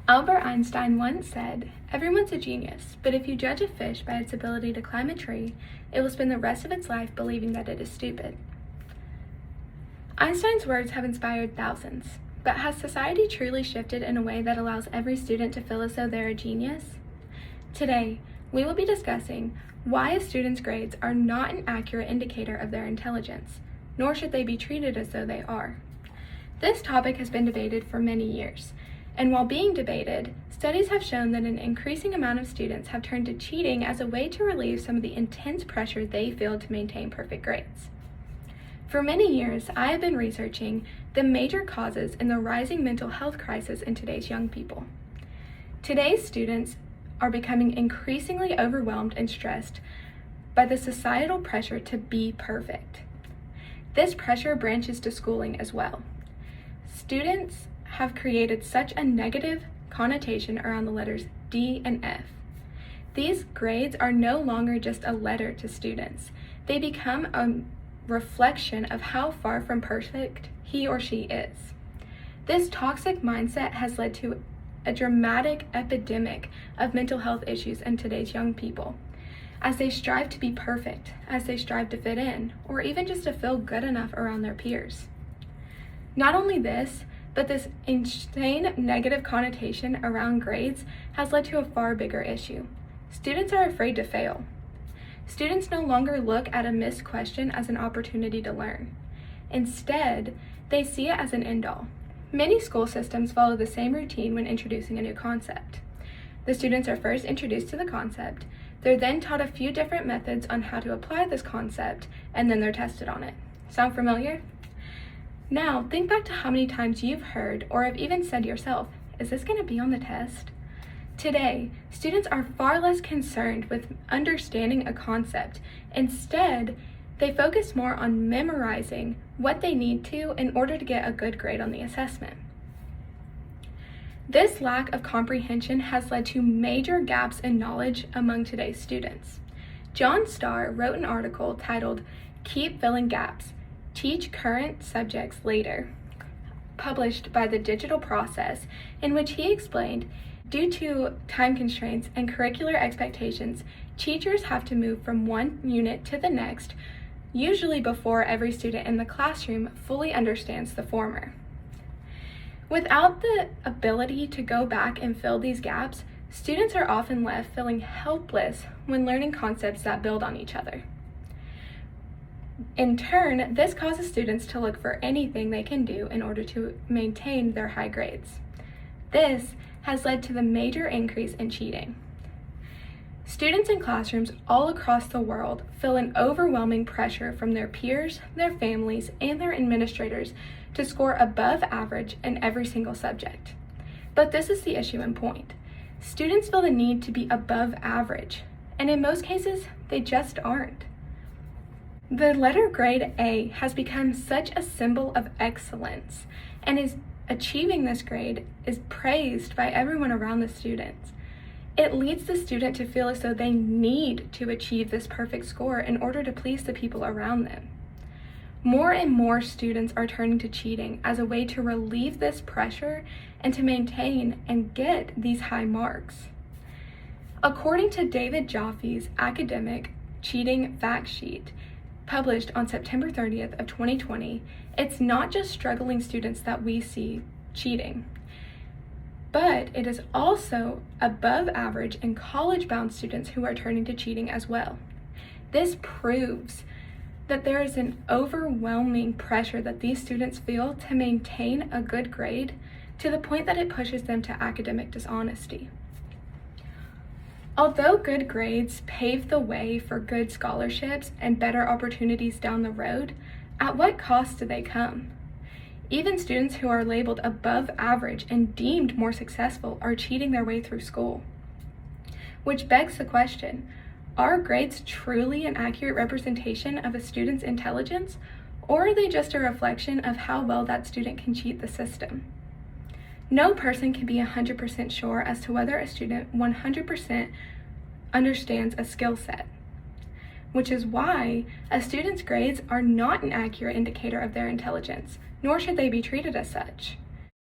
Albert Einstein once said, "Everyone's a genius, but if you judge a fish by its ability to climb a tree, it will spend the rest of its life believing that it is stupid." Einstein's words have inspired thousands, but has society truly shifted in a way that allows every student to feel as though they're a genius? Today, we will be discussing why a student's grades are not an accurate indicator of their intelligence, nor should they be treated as though they are. This topic has been debated for many years, and while being debated, studies have shown that an increasing amount of students have turned to cheating as a way to relieve some of the intense pressure they feel to maintain perfect grades. For many years, I have been researching the major causes in the rising mental health crisis in today's young people. Today's students are becoming increasingly overwhelmed and stressed by the societal pressure to be perfect. This pressure branches to schooling as well. Students have created such a negative connotation around the letters D and F. These grades are no longer just a letter to students. They become a reflection of how far from perfect he or she is. This toxic mindset has led to a dramatic epidemic of mental health issues in today's young people, as they strive to be perfect, as they strive to fit in, or even just to feel good enough around their peers. Not only this, but this insane negative connotation around grades has led to a far bigger issue. Students are afraid to fail. Students no longer look at a missed question as an opportunity to learn. Instead, they see it as an end-all. Many school systems follow the same routine when introducing a new concept. The students are first introduced to the concept, they're then taught a few different methods on how to apply this concept, and then they're tested on it. Sound familiar? Now, think back to how many times you've heard or have even said yourself, "Is this going to be on the test?" Today, students are far less concerned with understanding a concept. Instead, they focus more on memorizing what they need to in order to get a good grade on the assessment. This lack of comprehension has led to major gaps in knowledge among today's students. John Starr wrote an article titled, "Keep Filling Gaps, Teach Current Subjects Later," published by the Digital Process, in which he explained, due to time constraints and curricular expectations, teachers have to move from one unit to the next, usually before every student in the classroom fully understands the former. Without the ability to go back and fill these gaps, students are often left feeling helpless when learning concepts that build on each other. In turn, this causes students to look for anything they can do in order to maintain their high grades. This has led to the major increase in cheating. Students in classrooms all across the world feel an overwhelming pressure from their peers, their families, and their administrators to score above average in every single subject. But this is the issue and point. Students feel the need to be above average, and in most cases, they just aren't. The letter grade A has become such a symbol of excellence, and achieving this grade is praised by everyone around the students. It leads the student to feel as though they need to achieve this perfect score in order to please the people around them. More and more students are turning to cheating as a way to relieve this pressure and to maintain and get these high marks. According to David Jaffe's academic cheating fact sheet, published on September 30th of 2020, it's not just struggling students that we see cheating, but it is also above average and college-bound students who are turning to cheating as well. This proves that there is an overwhelming pressure that these students feel to maintain a good grade to the point that it pushes them to academic dishonesty. Although good grades pave the way for good scholarships and better opportunities down the road, at what cost do they come? Even students who are labeled above average and deemed more successful are cheating their way through school. Which begs the question, are grades truly an accurate representation of a student's intelligence, or are they just a reflection of how well that student can cheat the system? No person can be 100% sure as to whether a student 100% understands a skill set, which is why a student's grades are not an accurate indicator of their intelligence, nor should they be treated as such.